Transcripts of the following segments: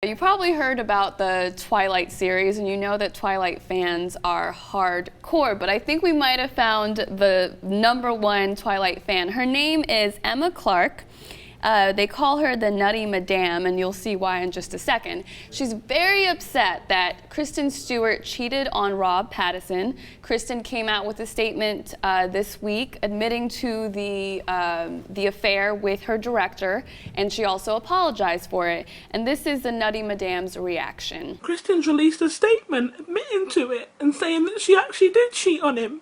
You probably heard about the Twilight series, and you know that Twilight fans are hardcore, but I think we might have found the #1 Twilight fan. Her name is Emma Clark. They call her the Nutty Madam, and you'll see why in just a second. She's very upset that Kristen Stewart cheated on Robert Pattinson. Kristen came out with a statement this week admitting to the affair with her director, and she also apologized for it. And this is the Nutty Madam's reaction. Kristen's released a statement admitting to it and saying that she actually did cheat on him.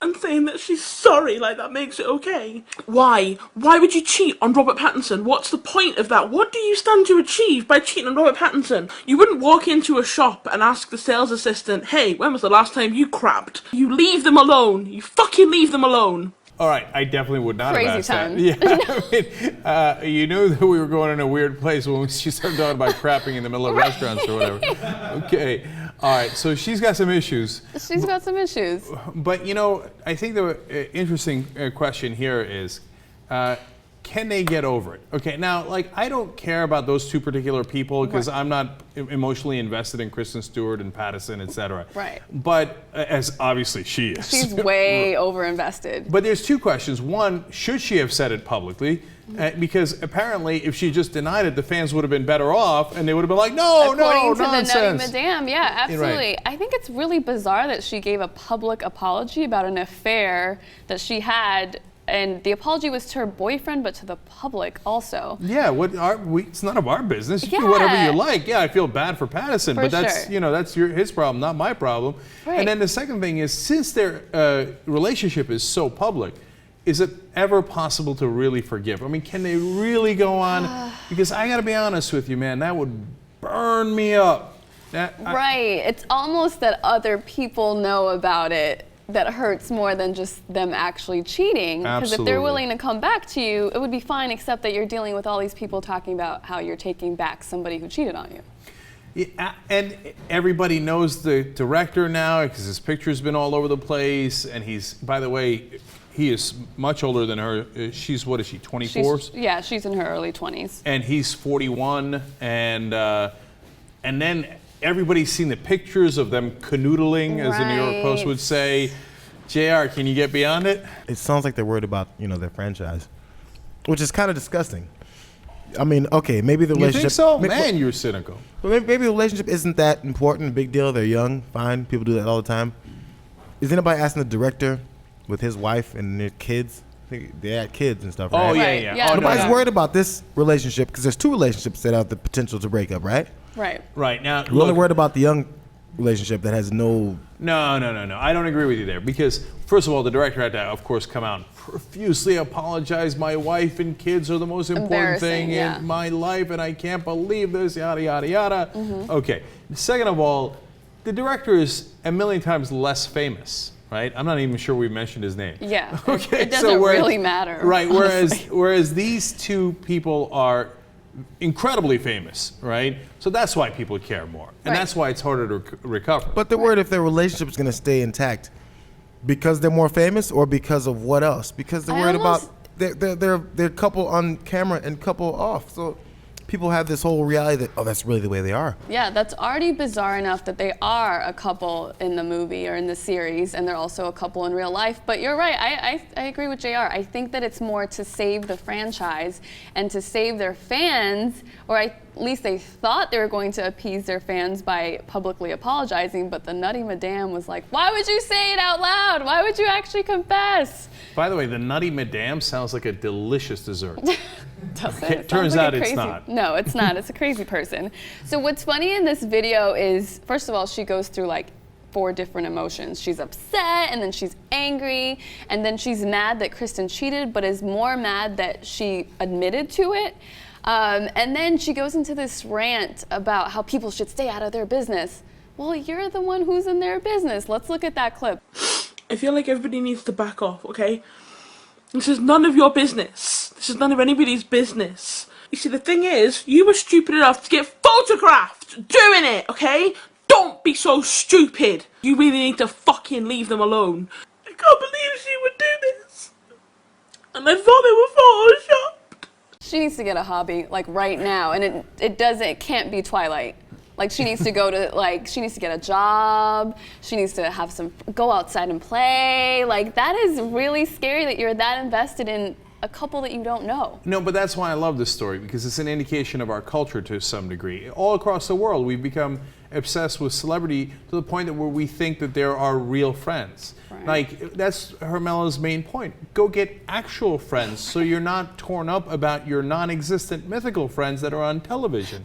And saying that she's sorry, like that makes it okay. Why? Why would you cheat on Robert Pattinson? What's the point of that? What do you stand to achieve by cheating on Robert Pattinson? You wouldn't walk into a shop and ask the sales assistant, hey, when was the last time you crapped? You leave them alone. You fucking leave them alone. All right, I definitely would not Crazy have asked time. that. Yeah, I mean, you knew that we were going in a weird place when she started talking about crapping in the middle of restaurants or whatever. Okay, all right, so she's got some issues. She's got some issues. But, you know, I think the interesting question here is, can they get over it? Okay, now, like, I don't care about those two particular people because I'm not emotionally invested in Kristen Stewart and Pattinson, etc. Right. But, as obviously she is. She's way over-invested. But there's two questions. One, should she have said it publicly? Because apparently, if she just denied it, the fans would have been better off, and they would have been like, no, According to nonsense. the Nutty Madam, yeah, absolutely. Right. I think it's really bizarre that she gave a public apology about an affair that she had, and the apology was to her boyfriend, but to the public also. Yeah, it's none of our business. You do whatever you like. Yeah, I feel bad for Pattinson, but that's that's his problem, not my problem. Right. And then the second thing is, since their relationship is so public, is it ever possible to really forgive? I mean, can they really go on? Because I got to be honest with you, man, that would burn me up. Right. It's almost that other people know about it that hurts more than just them actually cheating. Because if they're willing to come back to you, it would be fine, except that you're dealing with all these people talking about how you're taking back somebody who cheated on you. Yeah, and everybody knows the director now because his picture's been all over the place. And he's, by the way, he is much older than her. She's, what is she, 24? She's in her early 20s. And he's 41. And then everybody's seen the pictures of them canoodling, as the New York Post would say. JR, can you get beyond it? It sounds like they're worried about, their franchise, which is kind of disgusting. I mean, okay, maybe the relationship... You think so? Man, you're cynical. But maybe the relationship isn't that important, a big deal. They're young, fine. People do that all the time. Is anybody asking the director with his wife and their kids? I think they had kids and stuff, right? Oh, yeah. Nobody's worried about this relationship because there's two relationships that have the potential to break up, right? Right. Now, we're only worried about the young relationship that has no... No. I don't agree with you there because, first of all, the director had to, of course, come out and profusely apologize. My wife and kids are the most important thing in my life, and I can't believe this, yada, yada, yada. Okay. Second of all, the director is a million times less famous, right? I'm not even sure we mentioned his name. Yeah. Okay. It doesn't really matter. Right. Whereas these two people are incredibly famous, right? So that's why people care more, and that's why it's harder to recover. But they're worried if their relationship is going to stay intact because they're more famous, or because of what else? Because they're worried about they're couple on camera and couple off. So people have this whole reality that, oh, that's really the way they are. Yeah, that's already bizarre enough that they are a couple in the movie or in the series, and they're also a couple in real life. But you're right, I agree with JR. I think that it's more to save the franchise and to save their fans, or at least they thought they were going to appease their fans by publicly apologizing, but the Nutty Madam was like, why would you say it out loud? Why would you actually confess? By the way, the Nutty Madam sounds like a delicious dessert. It turns out it's not. No, it's not. It's a crazy person. So what's funny in this video is, first of all, she goes through like 4 different emotions. She's upset, and then she's angry, and then she's mad that Kristen cheated, but is more mad that she admitted to it. And then she goes into this rant about how people should stay out of their business. Well, you're the one who's in their business. Let's look at that clip. I feel like everybody needs to back off, okay? This is none of your business. This is none of anybody's business. You see, the thing is, you were stupid enough to get photographed doing it, okay? Don't be so stupid. You really need to fucking leave them alone. I can't believe she would do this. And I thought they were photoshopped. She needs to get a hobby, like right now, and it can't be Twilight. Like she needs to she needs to get a job. She needs to go outside and play. Like that is really scary that you're that invested in a couple that you don't know. No, but that's why I love this story, because it's an indication of our culture to some degree. All across the world, we've become obsessed with celebrity to the point that where we think that there are real friends. Right. Like, that's Hermela's main point. Go get actual friends so you're not torn up about your non-existent mythical friends that are on television.